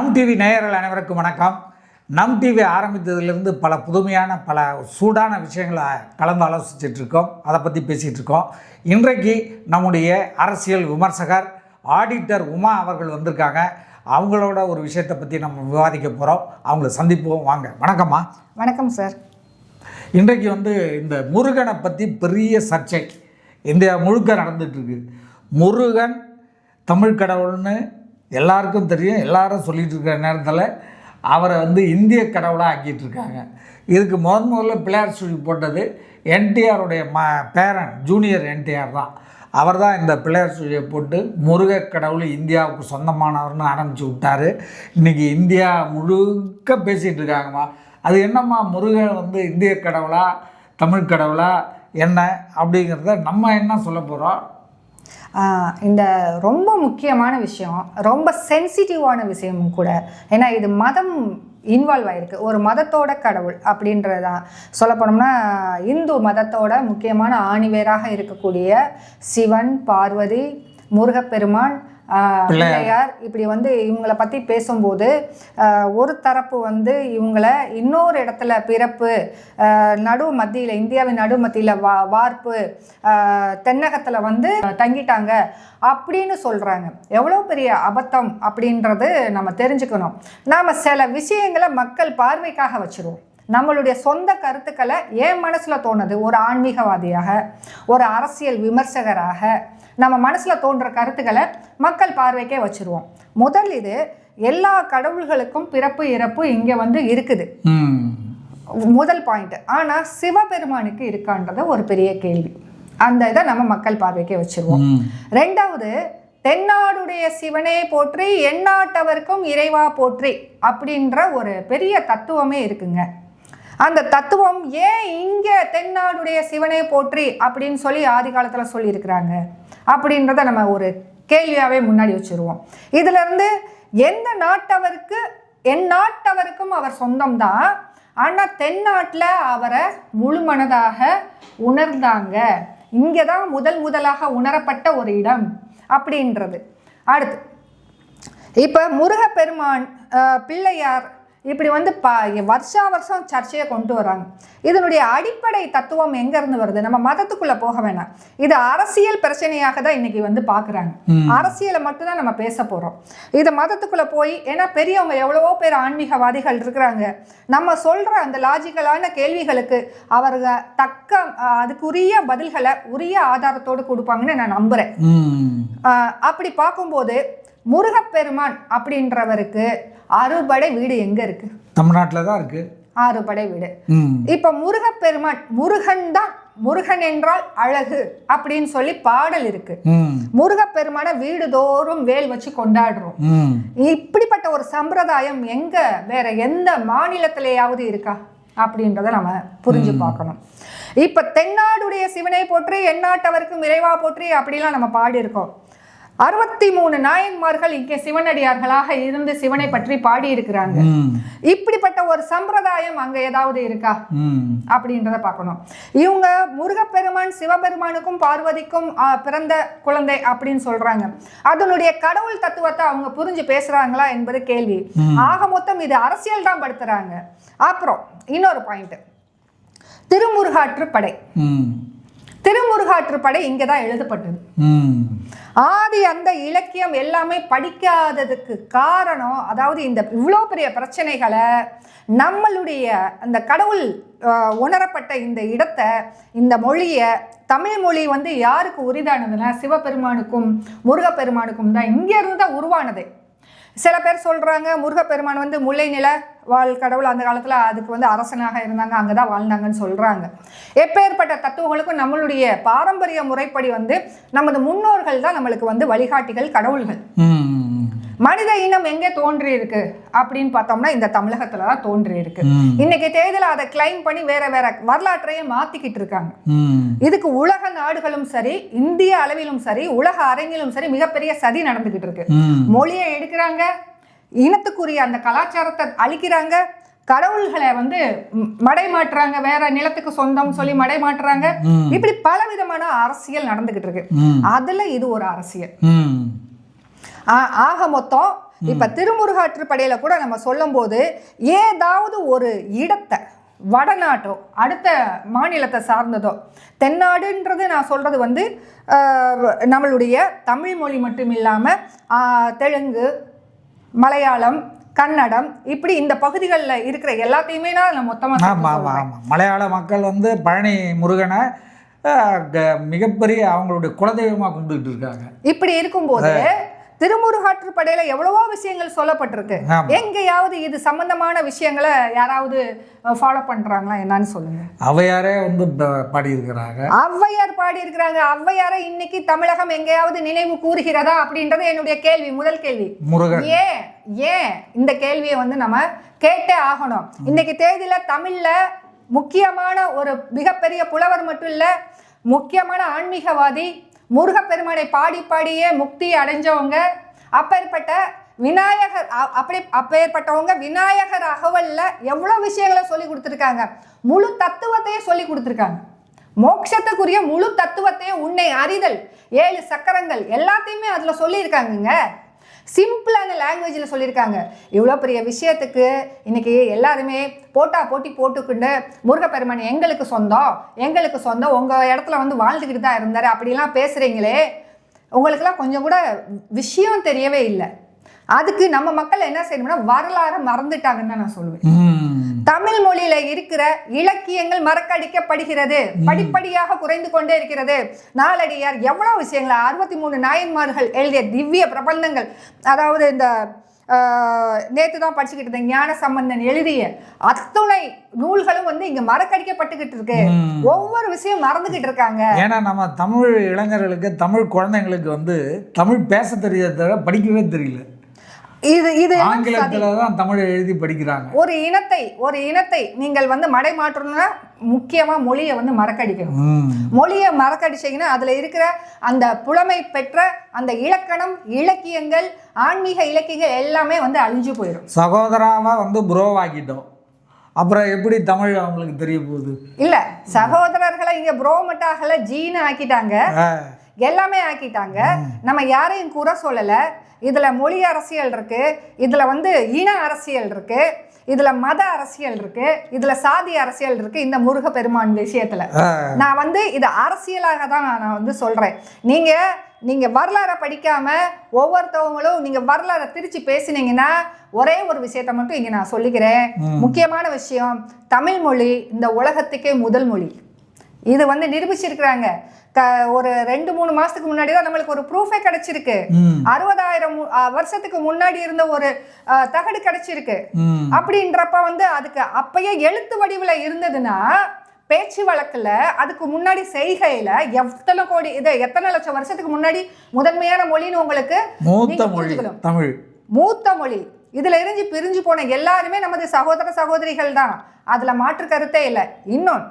நம் டிவி நேயர்கள் அனைவருக்கும் வணக்கம். நம் டிவி ஆரம்பித்ததிலிருந்து பல புதுமையான பல சூடான விஷயங்களை கலந்து ஆலோசிச்சுட்ருக்கோம், அதை பற்றி பேசிகிட்டு இருக்கோம். இன்றைக்கு நம்முடைய அரசியல் விமர்சகர் ஆடிட்டர் உமா அவர்கள் வந்திருக்காங்க. அவங்களோட ஒரு விஷயத்தை பற்றி நம்ம விவாதிக்க போகிறோம். அவங்கள சந்திப்போம், வாங்க. வணக்கம்மா. வணக்கம் சார். இன்றைக்கு இந்த முருகனை பற்றி பெரிய சர்ச்சை இந்தியா முழுக்க நடந்துகிட்ருக்கு. முருகன் தமிழ் கடவுள்னு எல்லாருக்கும் தெரியும். எல்லாரும் சொல்லிகிட்டு இருக்கிற நேரத்தில் அவரை இந்திய கடவுளாக ஆக்கிட்டு இருக்காங்க. இதுக்கு முதல்ல பிள்ளையார் சுழி போட்டது என்டிஆருடைய பேரன் ஜூனியர் என்டிஆர் தான். அவர் தான் இந்த பிள்ளையார் சுழியை போட்டு முருக கடவுள் இந்தியாவுக்கு சொந்தமானவர்னு ஆரம்பித்து விட்டார். இன்றைக்கி இந்தியா முழுக்க பேசிகிட்டு இருக்காங்கம்மா. அது என்னம்மா முருகன் இந்திய கடவுளா தமிழ் கடவுளா என்ன அப்படிங்கிறத நம்ம என்ன சொல்ல போகிறோம்? இந்த ரொம்ப முக்கியமான விஷயம், ரொம்ப சென்சிட்டிவான விஷயமும் கூட. ஏன்னா இது மதம் இன்வால்வ் ஆகிருக்கு. ஒரு மதத்தோட கடவுள் அப்படின்றதான் சொல்ல போனோம்னா, இந்து மதத்தோட முக்கியமான ஆணிவேராக இருக்கக்கூடிய சிவன், பார்வதி, முருகப்பெருமான், பிள்ளையார், இப்படி இவங்களை பற்றி பேசும்போது ஒரு தரப்பு இவங்களை இன்னொரு இடத்துல பிறப்பு, நடுவு மத்தியில், இந்தியாவின் நடு மத்தியில் வார்ப்பு, தென்னகத்தில் தங்கிட்டாங்க அப்படின்னு சொல்கிறாங்க. எவ்வளோ பெரிய அபத்தம் அப்படின்றது நம்ம தெரிஞ்சுக்கணும். நாம் சில விஷயங்களை மக்கள் பார்வைக்காக வச்சுருவோம். நம்மளுடைய சொந்த கருத்துக்களை என் மனசில் தோணுது, ஒரு ஆன்மீகவாதியாக, ஒரு அரசியல் விமர்சகராக நம்ம மனசில் தோன்ற கருத்துக்களை மக்கள் பார்வைக்கே வச்சுருவோம். முதல் இது, எல்லா கடவுள்களுக்கும் பிறப்பு இறப்பு இங்கே இருக்குது, முதல் பாயிண்ட். ஆனால் சிவபெருமானுக்கு இருக்கான்றது ஒரு பெரிய கேள்வி. அந்த இதை நம்ம மக்கள் பார்வைக்கே வச்சுருவோம். ரெண்டாவது, தென்னாடுடைய சிவனே போற்றி எந்நாட்டவருக்கும் இறைவா போற்றி அப்படின்ற ஒரு பெரிய தத்துவமே இருக்குங்க. அந்த தத்துவம் ஏன் இங்கே தென்னாடுடைய சிவனே போற்றி அப்படின்னு சொல்லி ஆதி காலத்தில் சொல்லியிருக்கிறாங்க அப்படின்றத நம்ம ஒரு கேள்வியாகவே முன்னாடி வச்சுருவோம். இதிலிருந்து எந்த நாட்டவருக்கு எந்நாட்டவருக்கும் அவர் சொந்தம்தான், ஆனால் தென்னாட்டில் அவரை முழுமனதாக உணர்ந்தாங்க, இங்கே தான் முதலாக உணரப்பட்ட ஒரு இடம் அப்படின்றது. அடுத்து, இப்போ முருகப்பெருமான், பிள்ளையார், இப்படி வருஷா வருஷம் சர்ச்சையை கொண்டு வராங்க. இதனுடைய அடிப்படை தத்துவம் எங்கேருந்து வருது? நம்ம மதத்துக்குள்ளே போக வேணாம். இது அரசியல் பிரச்சனையாக தான் இன்னைக்கு பார்க்குறாங்க. அரசியலை மட்டும்தான் நம்ம பேச போகிறோம். இது மதத்துக்குள்ளே போய், ஏன்னா பெரியவங்க எவ்வளவோ பேர் ஆன்மீகவாதிகள் இருக்கிறாங்க. நம்ம சொல்கிற அந்த லாஜிக்கலான கேள்விகளுக்கு அவர்கள் அதுக்குரிய பதில்களை உரிய ஆதாரத்தோடு கொடுப்பாங்கன்னு நான் நம்புகிறேன். அப்படி பார்க்கும்போது முருகப்பெருமான் அப்படின்றவருக்கு அறுபடை வீடு எங்க இருக்கு? தமிழ்நாட்டில் தான் இருக்கு அறுபடை வீடு. இப்ப முருகப்பெருமான், முருகன் தான், முருகன் என்றால் அழகு அப்படின்னு சொல்லி பாடல் இருக்கு. முருகப்பெருமான வீடுதோறும் வேல் வச்சு கொண்டாடுறோம். இப்படிப்பட்ட ஒரு சம்பிரதாயம் எங்க வேற எந்த மாநிலத்திலேயாவது இருக்கா அப்படின்றத நம்ம புரிஞ்சு பார்க்கணும். இப்ப தென்னாடுடைய சிவனை போற்றி எந்நாட்டவருக்கும் இறைவா போற்றி அப்படிலாம் நம்ம பாடி இருக்கோம். 63 நாயன்மார்கள் இங்கே சிவனடியார்களாக இருந்து சிவனை பற்றி பாடி இருக்கிறாங்க. இப்படிப்பட்ட ஒரு சம்பிரதாயம் அங்க ஏதாவது இருக்கா அப்படின்றத பார்க்கணும். இவங்க முருகப்பெருமான் சிவபெருமானுக்கும் பார்வதிக்கும் பிறந்த குழந்தை அப்படின்னு சொல்றாங்க. அதனுடைய கடவுள் தத்துவத்தை அவங்க புரிஞ்சு பேசுறாங்களா என்பது கேள்வி. ஆக மொத்தம் இது அரசியல் தான் படுத்துறாங்க. அப்புறம் இன்னொரு பாயிண்ட், திருமுருகாற்றுப்படை. திருமுருகாற்றுப்படை இங்கே தான் எழுதப்பட்டது. ஆதி அந்த இலக்கியம் எல்லாமே படிக்காததுக்கு காரணம், அதாவது இந்த இவ்வளோ பெரிய பிரச்சனைகளை நம்மளுடைய அந்த கடவுள் உணரப்பட்ட இந்த இடத்தை, இந்த மொழியை, தமிழ் மொழி யாருக்கு உரிதானதுன்னா சிவபெருமானுக்கும் முருகப்பெருமானுக்கும் தான். இங்கேருந்து தான் உருவானது. சில பேர் சொல்கிறாங்க முருகப்பெருமான் முல்லை நில வாழ் கடவுள், அந்த காலத்தில் அதுக்கு அரசனாக இருந்தாங்க, அங்கே தான் வாழ்ந்தாங்கன்னு சொல்கிறாங்க. எப்பேற்பட்ட தத்துவங்களுக்கும் நம்மளுடைய பாரம்பரிய முறைப்படி நமது முன்னோர்கள் தான் நம்மளுக்கு வழிகாட்டிகள், கடவுள்கள். மனித இனம் எங்கே தோன்றி இருக்கு அப்படின்னு பார்த்தோம்னா இந்த தமிழகத்துல தான் தோன்றி இருக்கு. இன்னைக்கு தேதியில அதை கிளைம் பண்ணி வேற வேற வரலாற்றையே மாத்திக்கிட்டு இருக்காங்க. இதுக்கு உலக நாடுகளும் சரி, இந்திய அளவிலும் சரி, உலக அரங்கிலும் சரி மிகப்பெரிய சதி நடந்துகிட்டு இருக்கு. மொழியை எடுக்கிறாங்க, இனத்துக்குரிய அந்த கலாச்சாரத்தை அழிக்கிறாங்க, கடவுள்களை மடை மாற்றுறாங்க, வேற நிலத்துக்கு சொந்தம் சொல்லி மடை மாற்றுறாங்க. இப்படி பல விதமான அரசியல் நடந்துகிட்டு இருக்கு. அதுல இது ஒரு அரசியல். ஆக மொத்தம் இப்ப திருமுருகாற்றுப்படையில கூட நம்ம சொல்லும் போது ஏதாவது ஒரு இடத்தை வடநாட்டோ அடுத்த மாநிலத்தை சார்ந்ததோ, தென்னாடுன்றது நான் சொல்றது வந்து நம்மளுடைய தமிழ் மொழி மட்டும் இல்லாம தெலுங்கு, மலையாளம், கன்னடம், இப்படி இந்த பகுதிகளில் இருக்கிற எல்லாத்தையுமே நான் மொத்தமாக மலையாள மக்கள் வந்து பழனி முருகனை மிகப்பெரிய அவங்களுடைய குலதெய்வமாக கும்பிட்டுட்டு இருக்காங்க. இப்படி இருக்கும்போது திருமுருகாற்றுப்படையில எவ்வளவோ விஷயங்கள் சொல்லப்பட்டிருக்கு. எங்கேயாவது இது சம்பந்தமான விஷயங்களை யாராவது ஃபாலோ பண்றாங்களா என்னன்னு சொல்லுங்க. ஔவையாரே வந்து பாடியிருக்கிறாங்க. ஔவையார் பாடியிருக்கிறாங்க. ஔவையாரை இன்னைக்கு தமிழகம் எங்கேயாவது நினைவு கூறுகிறதா அப்படின்றது என்னுடைய கேள்வி, முதல் கேள்வி. முருகன் ஏன் இந்த கேள்வியை வந்து நம்ம கேட்டே ஆகணும். இன்னைக்கு தேதியில தமிழ்ல முக்கியமான ஒரு மிகப்பெரிய புலவர் மட்டும் இல்ல, முக்கியமான ஆன்மீகவாதி, முருகப்பெருமானை பாடி பாடியே முக்தி அடைஞ்சவங்க, அப்பேற்பட்ட விநாயகர் அப்பேற்பட்டவங்க விநாயகர் அகவல்ல எவ்வளவு விஷயங்களை சொல்லி கொடுத்துருக்காங்க. முழு தத்துவத்தையும் சொல்லி கொடுத்துருக்காங்க. மோட்சத்துக்குரிய முழு தத்துவத்தையும், உன்னை அறிதல், 7 சக்கரங்கள் எல்லாத்தையுமே அதுல சொல்லியிருக்காங்க. சிம்பிளான லாங்குவேஜில் சொல்லியிருக்காங்க. இவ்வளோ பெரிய விஷயத்துக்கு இன்னைக்கு எல்லாருமே போட்டி போட்டுக்கிண்டு முருகப்பெருமான் எங்களுக்கு சொந்தம், உங்கள் இடத்துல வந்து வாழ்ந்துக்கிட்டு தான் இருந்தார் அப்படிலாம் பேசுகிறீங்களே, உங்களுக்கெல்லாம் கொஞ்சம் கூட விஷயம் தெரியவே இல்லை. அதுக்கு நம்ம மக்கள் என்ன செய்யணும்னா வரலாறு மறந்துட்டாங்கன்னு தான் நான் சொல்லுவேன். தமிழ் மொழியில இருக்கிற இலக்கியங்கள் மறக்கடிக்கப்படுகிறது, படிப்படியாக குறைந்து கொண்டே இருக்கிறது. நாலடியார் எவ்வளவு விஷயங்கள், 63 நாயன்மார்கள் எழுதிய திவ்ய பிரபந்தங்கள், அதாவது இந்த நேத்து தான் படிச்சுக்கிட்டு இருந்தேன், ஞான சம்பந்தன் எழுதிய அத்துணை நூல்களும் வந்து இங்க மறக்கடிக்கப்பட்டுக்கிட்டு இருக்கு. ஒவ்வொரு விஷயம் மறந்துகிட்டு இருக்காங்க. ஏன்னா நம்ம தமிழ் இளைஞர்களுக்கு, தமிழ் குழந்தைங்களுக்கு வந்து தமிழ் பேச தெரியறத படிக்கவே தெரியல. இது ஆங்கிலத்துல தான் தமிழ் எழுதி படிக்கிறாங்க. ஒரு இனத்தை நீங்கள் வந்து மடை மாற்றணும்னா முக்கியமா மொழியை வந்து மறக்கடிக்கணும். மொழியை மறக்கடிச்சீங்கன்னா அதுல இருக்கிற அந்த புலமை பெற்ற அந்த இலக்கணம், இலக்கியங்கள், ஆன்மீக இலக்கியங்கள் எல்லாமே வந்து அழிஞ்சு போயிடும். சகோதராவா வந்து புரோவாக்கிட்டோம், அப்புறம் எப்படி தமிழ் அவங்களுக்கு தெரிய போகுது? இல்ல, சகோதரர்களை இங்க ப்ரோ மட்டும் ஆகல, ஜீனு ஆக்கிட்டாங்க, எல்லாமே ஆக்கிட்டாங்க. நம்ம யாரையும் குறை சொல்லல. இதுல மொழி அரசியல் இருக்கு, இதுல வந்து இன அரசியல் இருக்கு, இதுல மத அரசியல் இருக்கு, இதுல சாதி அரசியல் இருக்கு. இந்த முருகப்பெருமான் விஷயத்துல நான் வந்து இது அரசியலாக தான் நான் வந்து சொல்றேன். நீங்க வரலாறை படிக்காம ஒவ்வொருத்தவங்களும் நீங்க வரலாறை திரிச்சு பேசினீங்கன்னா, ஒரே ஒரு விஷயத்த மட்டும் இங்க நான் சொல்லிக்கிறேன். முக்கியமான விஷயம், தமிழ் மொழி இந்த உலகத்துக்கே முதல் மொழி. இது வந்து நிரூபிச்சிருக்கிறாங்க. ஒரு 2-3 மாசத்துக்கு முன்னாடி தான் நம்மளுக்கு ஒரு ப்ரூஃபே கிடைச்சிருக்கு. 60,000 வருஷத்துக்கு முன்னாடி இருந்த ஒரு தகடு கிடைச்சிருக்கு. அப்படின்றப்ப வந்து அதுக்கு அப்பயே எழுத்து வடிவுல இருந்ததுன்னா, பேச்சு வழக்குல அதுக்கு முன்னாடி செய்கையில எத்தனை லட்சம் வருஷத்துக்கு முன்னாடி முதன்மையான மொழின்னு உங்களுக்கு மூத்த மொழி. இதுல இருந்து பிரிஞ்சு போன எல்லாருமே நமது சகோதர சகோதரிகள் தான், அதுல மாற்று கருத்தே இல்லை. இன்னொன்று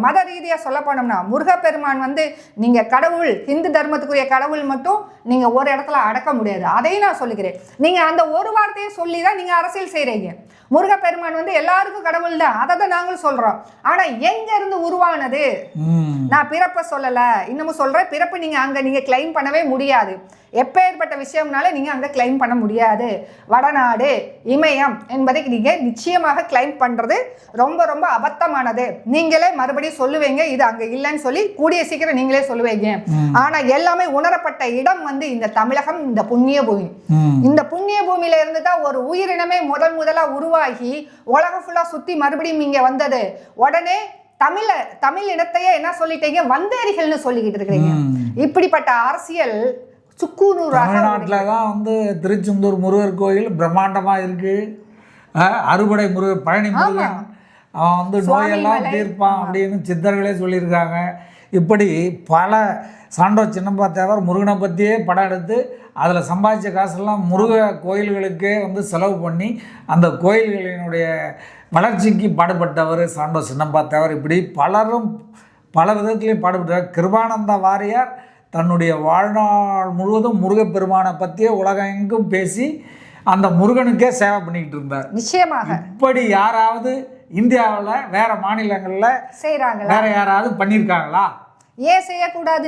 மத ரீதியா சொல்ல போனோம்னா, முருகப்பெருமான் வந்து நீங்க கடவுள், இந்து தர்மத்துக்குரிய கடவுள் மட்டும் நீங்க ஒரு இடத்துல அடக்க முடியாது. அதையும் நான் சொல்லிக்கிறேன். நீங்க அந்த ஒரு வார்த்தையை சொல்லி தான் நீங்க அரசியல் செய்றீங்க. முருகப்பெருமான் வந்து எல்லாருக்கும் கடவுள் தான், அதை தான் நாங்களும் சொல்றோம். ஆனா எங்க இருந்து உருவானது? நான் பிறப்ப சொல்லல, இன்னமும் சொல்றேன், பிறப்பு நீங்க கிளைம் பண்ணவே முடியாது. எப்பேற்பட்ட விஷயம்னால நீங்க அங்க கிளைம் பண்ண முடியாது. வடநாடு, இமயம் என்பதை நீங்க நிச்சயமாக கிளைம் பண்றது ரொம்ப ரொம்ப அபத்தமானது. நீங்களே மறுபடியும் சொல்லுவீங்க இது அங்க இல்லைன்னு சொல்லி, கூடிய சீக்கிரம் நீங்களே சொல்லுவீங்க. ஆனா எல்லாமே உணரப்பட்ட இடம் வந்து இந்த தமிழகம், இந்த புண்ணிய பூமி. இந்த புண்ணிய பூமியில இருந்து தான் ஒரு உயிரினமே முதலா உருவாகி உலகம் ஃபுல்லா சுத்தி மறுபடியும் இங்க வந்தது. உடனே தமிழ் இனத்தையே என்ன சொல்லிட்டீங்க, வந்தேரிகள்னு சொல்லிக்கிட்டு இருக்கிறீங்க. இப்படிப்பட்ட அரசியல் தமிழ்நாட்டில் தான் வந்து திருச்செந்தூர் முருகர் கோயில் பிரம்மாண்டமாக இருக்கு. அறுபடை முருகர், பழனி முருகன் அவன் வந்து நோயெல்லாம் தீர்ப்பான் அப்படின்னு சித்தர்களே சொல்லியிருக்காங்க. இப்படி பல சான்றோ சின்னப்பா தேவர் முருகனை பற்றியே படம் எடுத்து அதில் சம்பாதிச்ச காசெல்லாம் முருக கோயில்களுக்கே வந்து செலவு பண்ணி அந்த கோயில்களினுடைய வளர்ச்சிக்கு பாடுபட்டவர் சான்றோ சின்னப்பா தேவர். இப்படி பலரும் பல விதத்துலேயும் பாடுபட்டார். கிருபானந்த வாரியார் தன்னுடைய வாழ்நாள் முழுவதும் முருகப்பெருமானை பற்றியே உலகெங்கும் பேசி அந்த முருகனுக்கே சேவை பண்ணிக்கிட்டு இருந்தார். நிச்சயமாக இப்படி யாராவது இந்தியாவில் வேற மாநிலங்களில் செய்கிறாங்க, வேற யாராவது பண்ணியிருக்காங்களா? ஏன் செய்யக்கூடாது?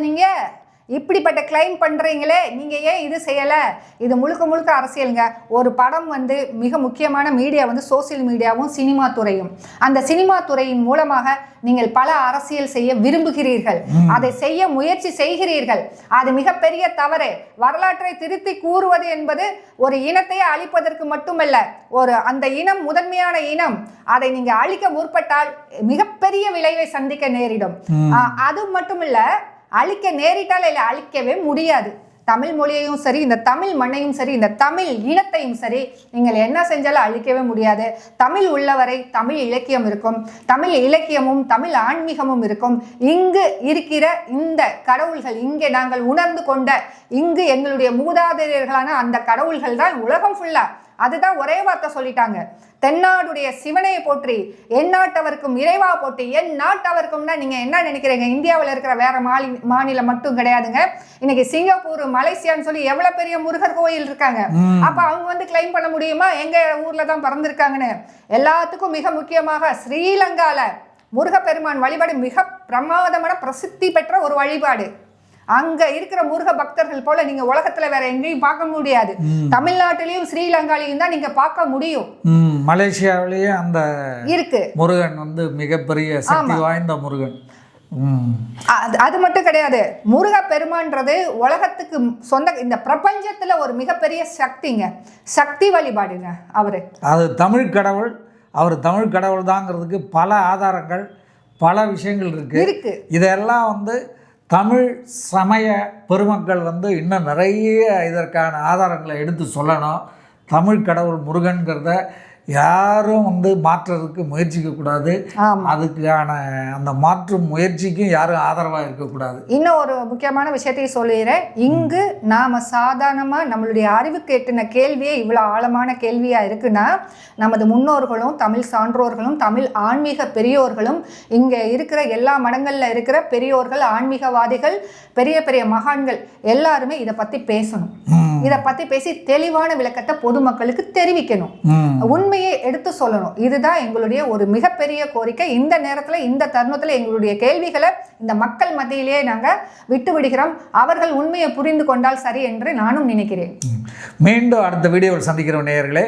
இப்படிப்பட்ட கிளைம் பண்ணுறீங்களே, நீங்கள் ஏன் இது செய்யலை? இது முழுக்க முழுக்க அரசியலுங்க. ஒரு படம் வந்து மிக முக்கியமான மீடியா வந்து சோசியல் மீடியாவும் சினிமா துறையும். அந்த சினிமா துறையின் மூலமாக நீங்கள் பல அரசியல் செய்ய விரும்புகிறீர்கள், அதை செய்ய முயற்சி செய்கிறீர்கள். அது மிகப்பெரிய தவறு. வரலாற்றை திருத்தி கூறுவது என்பது ஒரு இனத்தையே அழிப்பதற்கு மட்டுமல்ல, அந்த இனம் முதன்மையான இனம், அதை நீங்க அழிக்க முற்பட்டால் மிகப்பெரிய விளைவை சந்திக்க நேரிடும். அது மட்டுமல்ல, அழிக்க நேரிட்டால் இல்லை, அழிக்கவே முடியாது. தமிழ் மொழியையும் சரி, இந்த தமிழ் மண்ணையும் சரி, இந்த தமிழ் இனத்தையும் சரி, நீங்கள் என்ன செஞ்சாலும் அழிக்கவே முடியாது. தமிழ் உள்ளவரை தமிழ் இலக்கியம் இருக்கும், தமிழ் இலக்கியமும் தமிழ் ஆன்மீகமும் இருக்கும். இங்கு இருக்கிற இந்த கடவுள்கள், இங்கே நாங்கள் உணர்ந்து கொண்ட, இங்கு எங்களுடைய மூதாதையர்களான அந்த கடவுள்கள் தான் உலகம் ஃபுல்லா. அதுதான் ஒரே வார்த்தை சொல்லிட்டாங்க, தென்னாடுடைய சிவனையை போற்றி எந்நாட்டவருக்கும் இறைவா போற்றி. என் நாட்டவருக்கும்னா நீங்க என்ன நினைக்கிறீங்க? இந்தியாவில் இருக்கிற வேற மாநிலம் மட்டும் கிடையாதுங்க. இன்னைக்கு சிங்கப்பூர், மலேசியான்னு சொல்லி எவ்வளவு பெரிய முருகர் கோயில் இருக்காங்க. அப்ப அவங்க வந்து கிளைம் பண்ண முடியுமா எங்க ஊர்ல தான் பிறந்திருக்காங்கன்னு? எல்லாத்துக்கும் மிக முக்கியமாக ஸ்ரீலங்கால முருகப்பெருமான் வழிபாடு மிக பிரமாதமான பிரசித்தி பெற்ற ஒரு வழிபாடு. அங்க இருக்கிற முருக பக்தர்கள் போல நீங்க உலகத்துல வேற எங்கேயும் பார்க்க முடியாது. தமிழ்நாட்டிலையும் ஸ்ரீலங்காலையும் தான் நீங்க பார்க்க முடியும். மலேசியாவிலேயே அந்த இருக்கு முருகன் வந்து மிகப்பெரிய சக்தி வாய்ந்த முருகன். அது மட்டும் கிடையாது, முருக பெருமான்றது உலகத்துக்கு சொந்த, இந்த பிரபஞ்சத்துல ஒரு மிகப்பெரிய சக்திங்க, சக்தி வழிபாடுங்க அவரு. அது தமிழ் கடவுள், அவர் தமிழ் கடவுள் தாங்கிறதுக்கு பல ஆதாரங்கள், பல விஷயங்கள் இருக்கு. இதெல்லாம் வந்து தமிழ் சமய பெருமக்கள் வந்து இன்னும் நிறைய இதற்கான ஆதாரங்களை எடுத்து சொல்லணும். தமிழ் கடவுள் முருகன்கிறத யாரும் வந்து மாற்றுறதுக்கு முயற்சிக்கக்கூடாது. அதுக்கான அந்த மாற்றும் முயற்சிக்கும் யாரும் ஆதரவாக இருக்கக்கூடாது. இன்னும் ஒரு முக்கியமான விஷயத்தையும் சொல்லிடுறேன். இங்கு நாம் சாதாரணமாக நம்மளுடைய அறிவுக்கு எட்டின கேள்வியே இவ்வளோ ஆழமான கேள்வியாக இருக்குன்னா, நமது முன்னோர்களும் தமிழ் சான்றோர்களும் தமிழ் ஆன்மீக பெரியோர்களும், இங்கே இருக்கிற எல்லா மடங்களில் இருக்கிற பெரியோர்கள், ஆன்மீகவாதிகள், பெரிய பெரிய மகான்கள் எல்லாருமே இதை பற்றி பேசணும். இதை பற்றி பேசி தெளிவான விளக்கத்தை பொதுமக்களுக்கு தெரிவிக்கணும், உண்மையை எடுத்து சொல்லணும். இதுதான் எங்களுடைய ஒரு மிகப்பெரிய கோரிக்கை. இந்த நேரத்தில், இந்த தருணத்தில் எங்களுடைய கேள்விகளை இந்த மக்கள் மத்தியிலேயே நாங்கள் விட்டு விடுகிறோம். அவர்கள் உண்மையை புரிந்து கொண்டால் சரி என்று நானும் நினைக்கிறேன். மீண்டும் அடுத்த வீடியோவில் சந்திக்கிற நேயர்களே,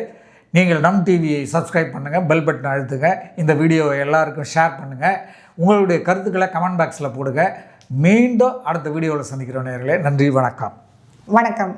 நீங்கள் நம் டிவியை சப்ஸ்கிரைப் பண்ணுங்கள், பெல் பட்டன் அழுத்துங்க, இந்த வீடியோவை எல்லாருக்கும் ஷேர் பண்ணுங்கள், உங்களுடைய கருத்துக்களை கமெண்ட் பாக்ஸில் போடுங்க. மீண்டும் அடுத்த வீடியோவில் சந்திக்கிற நேயர்களே, நன்றி, வணக்கம். வணக்கம்.